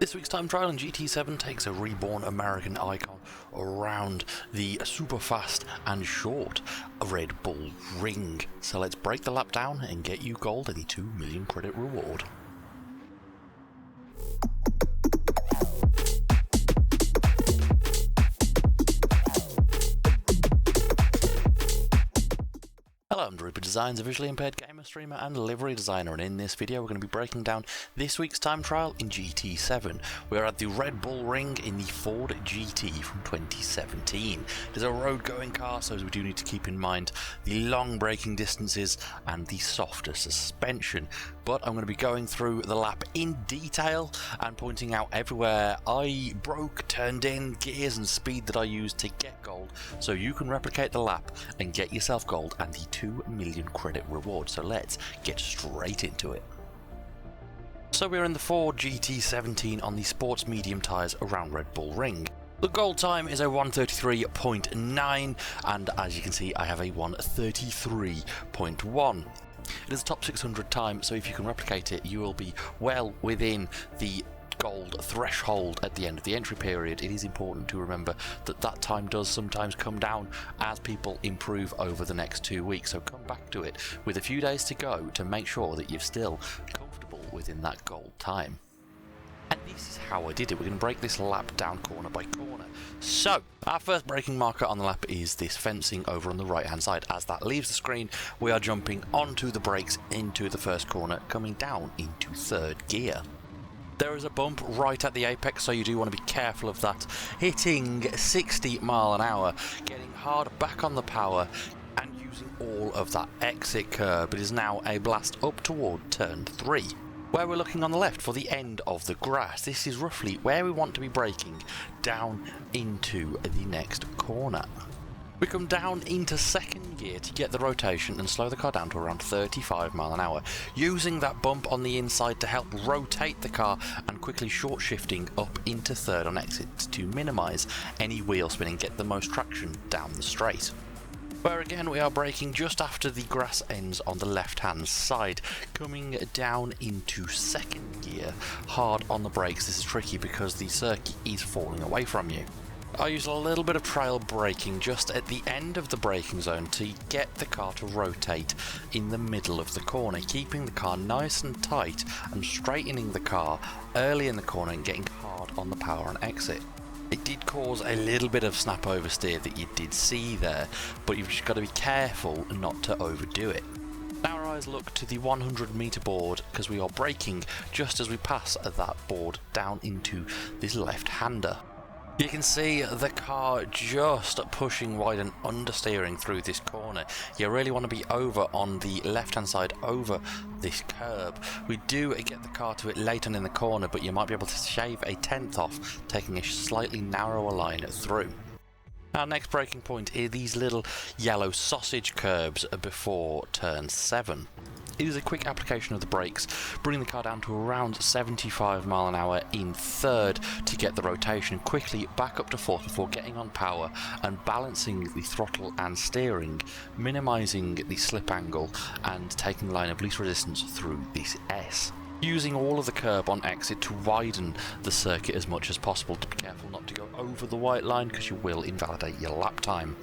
This week's time trial in GT7 takes a reborn American icon around the super fast and short Red Bull Ring. So let's break the lap down and get you gold and the 2 million credit reward. Hello, I'm Rupert Designs, a visually impaired gamer, streamer and livery designer, and in this video we're going to be breaking down this week's time trial in GT7. We're at the Red Bull Ring in the Ford GT from 2017. It is a road going car, so we do need to keep in mind the long braking distances and the softer suspension. But I'm going to be going through the lap in detail and pointing out everywhere I broke, turned in, gears and speed that I used to get gold, so you can replicate the lap and get yourself gold and the 2 million credit reward. So let's get straight into it. So we're in the Ford GT17 on the sports medium tyres around Red Bull Ring. The gold time is a 1:33.9 and as you can see I have a 1:33.1. It is a top 600 time, so if you can replicate it you will be well within the gold threshold at the end of the entry period. It is important to remember that that time does sometimes come down as people improve over the next 2 weeks, so come back to it with a few days to go to make sure that you're still comfortable within that gold time. And this is how I did it. We're going to break this lap down corner by corner. So our first braking marker on the lap is this fencing over on the right hand side. As that leaves the screen we are jumping onto the brakes into the first corner, coming down into third gear. There is a bump right at the apex, so you do want to be careful of that. Hitting 60 mph, getting hard back on the power and using all of that exit curb. It is now a blast up toward turn 3, where we're looking on the left for the end of the grass. This is roughly where we want to be braking down into the next corner. We come down into second gear to get the rotation and slow the car down to around 35 mph, using that bump on the inside to help rotate the car and quickly short shifting up into third on exit to minimise any wheel spin and get the most traction down the straight. Where again we are braking just after the grass ends on the left hand side, coming down into second gear, hard on the brakes. This is tricky because the circuit is falling away from you. I use a little bit of trail braking just at the end of the braking zone to get the car to rotate in the middle of the corner, keeping the car nice and tight and straightening the car early in the corner and getting hard on the power and exit. It did cause a little bit of snap oversteer that you did see there, but you've just got to be careful not to overdo it. Now our eyes look to the 100 meter board because we are braking just as we pass that board down into this left-hander. You can see the car just pushing wide and understeering through this corner. You really want to be over on the left hand side over this curb. We do get the car to it late on in the corner, but you might be able to shave a tenth off, taking a slightly narrower line through. Our next braking point is these little yellow sausage curbs before turn 7. It is a quick application of the brakes, bringing the car down to around 75 mph in third to get the rotation, quickly back up to fourth before getting on power and balancing the throttle and steering, minimising the slip angle and taking the line of least resistance through this S. Using all of the curb on exit to widen the circuit as much as possible, to be careful not to go over the white line because you will invalidate your lap time.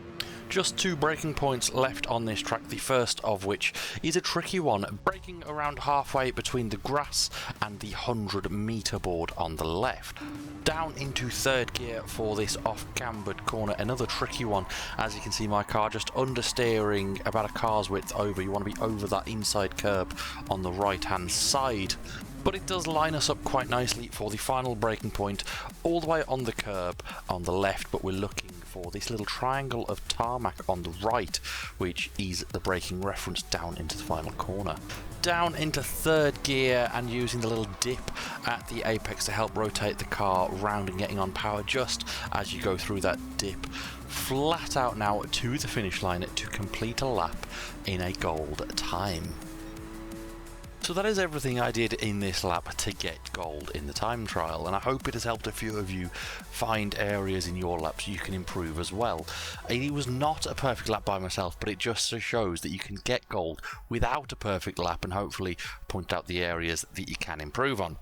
Just 2 braking points left on this track, the first of which is a tricky one, braking around halfway between the grass and the 100 meter board on the left. Down into third gear for this off-cambered corner, another tricky one. As you can see my car just understeering about a car's width over. You want to be over that inside curb on the right hand side. But it does line us up quite nicely for the final braking point, all the way on the curb on the left, but we're looking for this little triangle of tarmac on the right, which is the braking reference down into the final corner. Down into third gear and using the little dip at the apex to help rotate the car round and getting on power just as you go through that dip. Flat out now to the finish line to complete a lap in a gold time. So that is everything I did in this lap to get gold in the time trial, and I hope it has helped a few of you find areas in your laps you can improve as well. It was not a perfect lap by myself, but it just shows that you can get gold without a perfect lap and hopefully point out the areas that you can improve on.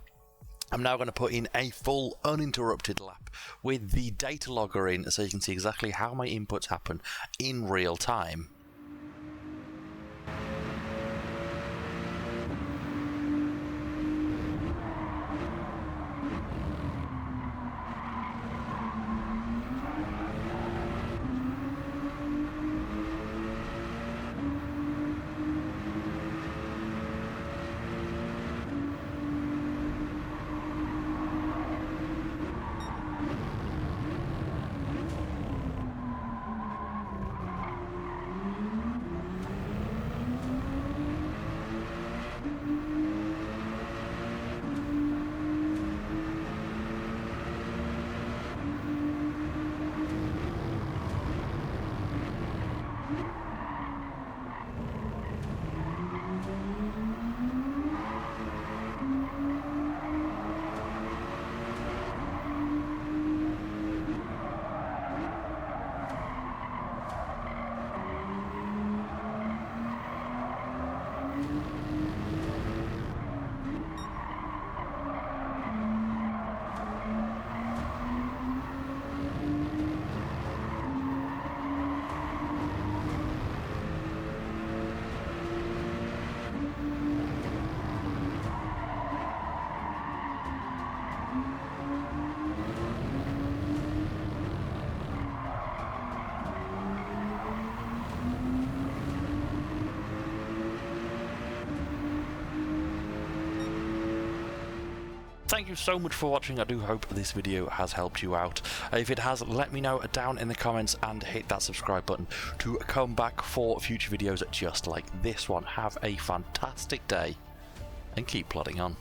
I'm now going to put in a full uninterrupted lap with the data logger in so you can see exactly how my inputs happen in real time. Thank you so much for watching. I do hope this video has helped you out. If it has, let me know down in the comments and hit that subscribe button to come back for future videos just like this one. Have a fantastic day and keep plodding on.